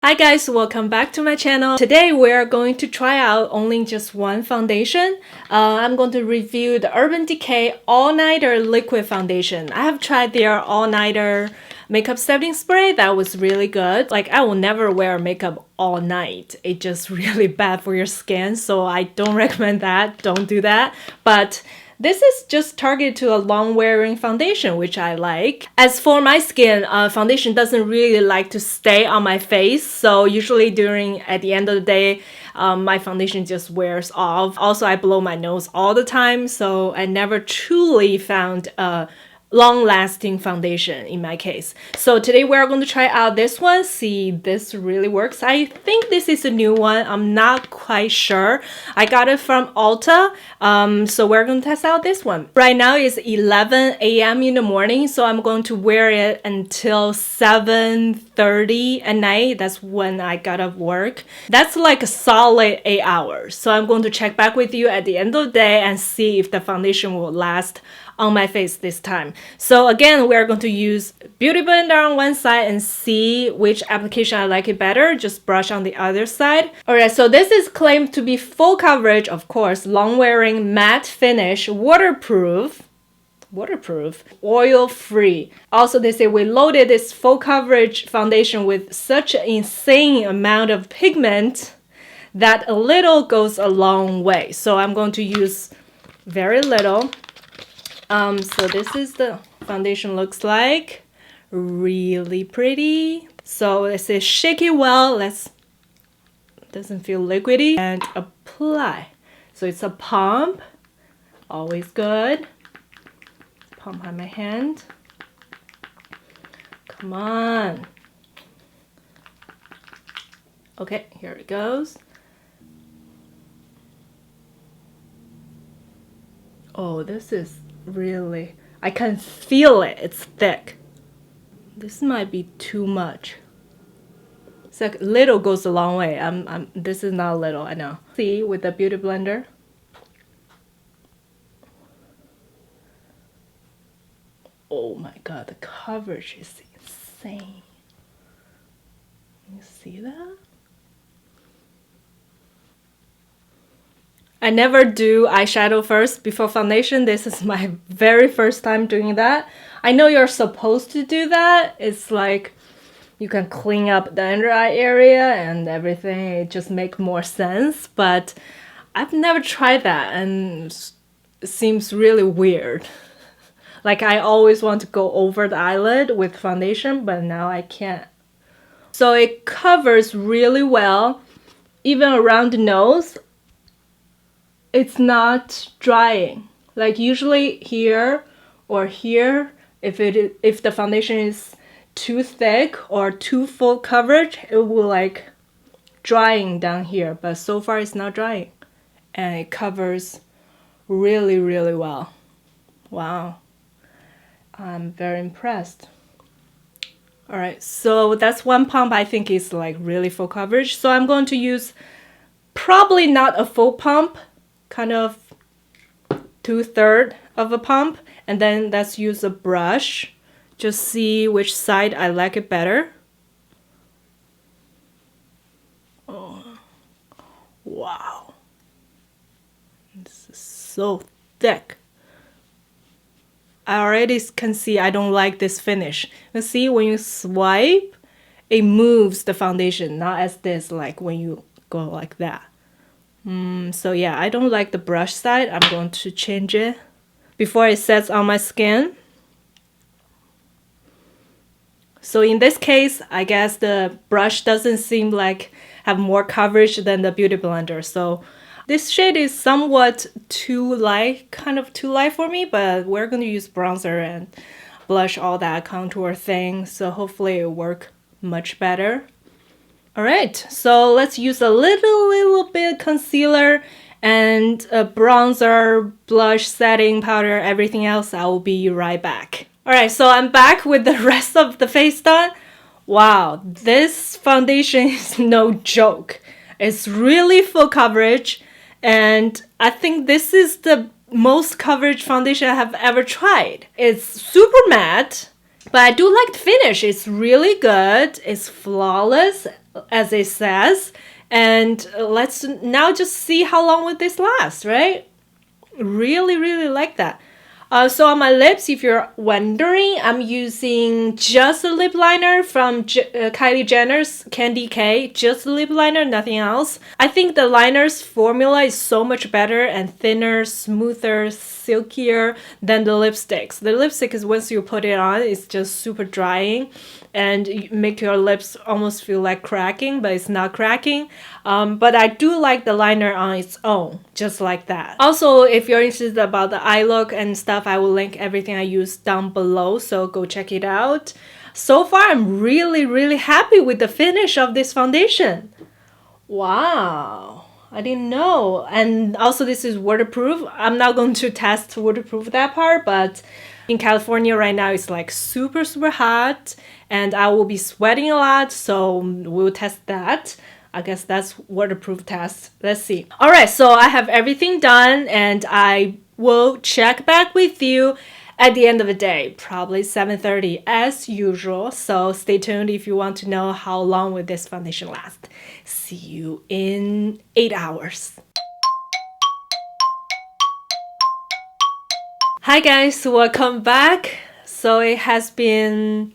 Hi guys, welcome back to my channel. Today we're going to try out only just one foundation. I'm going to review the Urban Decay All-Nighter Liquid Foundation. I have tried their All-Nighter makeup setting spray. That was really good. Like, I will never wear makeup all night. It's just really bad for your skin, so I don't recommend that. Don't do that. But this is just targeted to a long-wearing foundation, which I like. As for my skin, foundation doesn't really like to stay on my face, so usually at the end of the day, my foundation just wears off. Also, I blow my nose all the time, so I never truly found a long-lasting foundation in my case. So today we're going to try out this one, see if this really works. I think this is a new one. I'm not quite sure. I got it from Ulta, so we're going to test out this one. Right now it's 11 a.m. in the morning, so I'm going to wear it until 7:30 at night. That's when I got off work. That's like a solid 8 hours. So I'm going to check back with you at the end of the day and see if the foundation will last on my face this time. So again, we're going to use Beauty Blender on one side and see which application I like it better. Just brush on the other side. Alright, so this is claimed to be full coverage, of course, long wearing, matte finish, waterproof, oil-free. Also, they say we loaded this full coverage foundation with such an insane amount of pigment that a little goes a long way. So I'm going to use very little. So this is the foundation looks like. Really pretty. So it says shake it well. Doesn't feel liquidy. And apply. So it's a pump. Always good. Pump on my hand. Come on. Okay, here it goes. Oh, this is really, I can feel it. It's thick. This might be too much. It's like little goes a long way. This is not little, I know. See, with the Beauty Blender. Oh my god, the coverage is insane. You see that? I never do eyeshadow first before foundation. This is my very first time doing that. I know you're supposed to do that. It's like you can clean up the under eye area and everything. It just makes more sense. But I've never tried that and it seems really weird. Like, I always want to go over the eyelid with foundation, but now I can't. So it covers really well, even around the nose. It's not drying. Like, usually here or here, if the foundation is too thick or too full coverage, it will like drying down here. But so far it's not drying, and it covers really, really well. Wow, I'm very impressed. All right, so that's one pump. I think is like really full coverage. So I'm going to use probably not a full pump. Kind of 2/3 of a pump, and then let's use a brush. Just see which side I like it better. Oh, wow. This is so thick. I already can see I don't like this finish. You see, when you swipe, it moves the foundation, not as this, like when you go like that. So yeah, I don't like the brush side. I'm going to change it before it sets on my skin. So in this case, I guess the brush doesn't seem like have more coverage than the Beauty Blender. So this shade is somewhat too light, kind of too light for me, but we're going to use bronzer and blush, all that contour thing. So hopefully it'll work much better. Alright, so let's use a little bit concealer and a bronzer, blush, setting powder, everything else. I will be right back. Alright, so I'm back with the rest of the face done. Wow, this foundation is no joke. It's really full coverage, and I think this is the most coverage foundation I have ever tried. It's super matte. But I do like the finish. It's really good. It's flawless. as it says. And let's now just see how long will this last, right? Really, really like that. So on my lips, if you're wondering, I'm using just a lip liner from Kylie Jenner's Candy K. Just a lip liner, nothing else. I think the liner's formula is so much better and thinner, smoother, silkier than the lipsticks. The lipstick is once you put it on, it's just super drying and you make your lips almost feel like cracking, but it's not cracking. But I do like the liner on its own, just like that. Also, if you're interested about the eye look and stuff, I will link everything I use down below, so go check it out. So far, I'm really, really happy with the finish of this foundation. Wow, I didn't know. And also, this is waterproof. I'm not going to test waterproof that part, but in California right now, it's like super, super hot and I will be sweating a lot, so we'll test that. I guess that's waterproof test. Let's see. All right, so I have everything done and I will check back with you at the end of the day, probably 7:30 as usual. So stay tuned if you want to know how long will this foundation last. See you in 8 hours. Hi guys, welcome back. So it has been,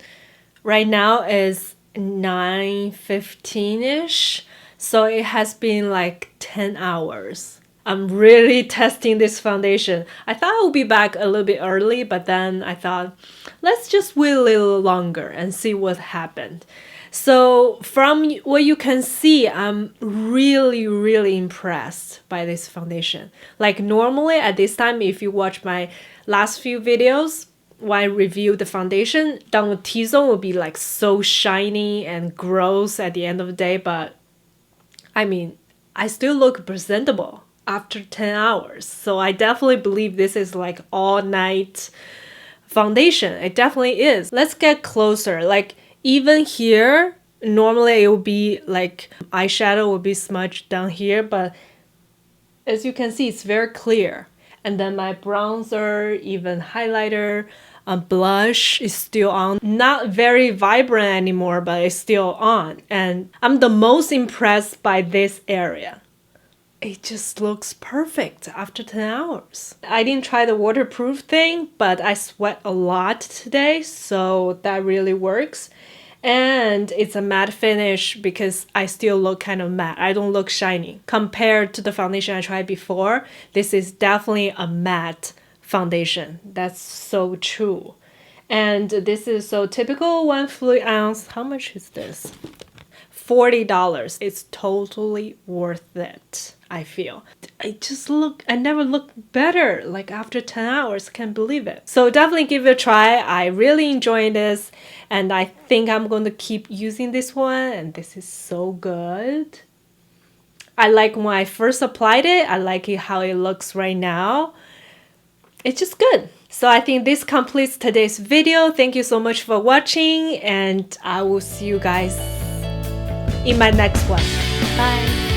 right now is 9:15ish. So it has been like 10 hours. I'm really testing this foundation. I thought I would be back a little bit early, but then I thought, let's just wait a little longer and see what happened. So from what you can see, I'm really, really impressed by this foundation. Like normally at this time, if you watch my last few videos, when I review the foundation, down the T-zone will be like so shiny and gross at the end of the day, but I mean, I still look presentable after 10 hours. So I definitely believe this is like all night foundation. It definitely is. Let's get closer. Like even here, normally it would be like eyeshadow would be smudged down here, but as you can see, it's very clear. And then my bronzer, even highlighter, blush is still on. Not very vibrant anymore, but it's still on. And I'm the most impressed by this area. It just looks perfect after 10 hours. I didn't try the waterproof thing, but I sweat a lot today, so that really works. And it's a matte finish because I still look kind of matte. I don't look shiny. Compared to the foundation I tried before, this is definitely a matte foundation. That's so true. And this is so typical 1 fluid ounce. How much is this? $40. It's totally worth it, I feel. I never looked better like after 10 hours. Can't believe it. So definitely give it a try. I really enjoy this and I think I'm going to keep using this one, and this is so good. I like when I first applied it. I like it how it looks right now. It's just good. So I think this completes today's video. Thank you so much for watching and I will see you guys in my next one. Bye.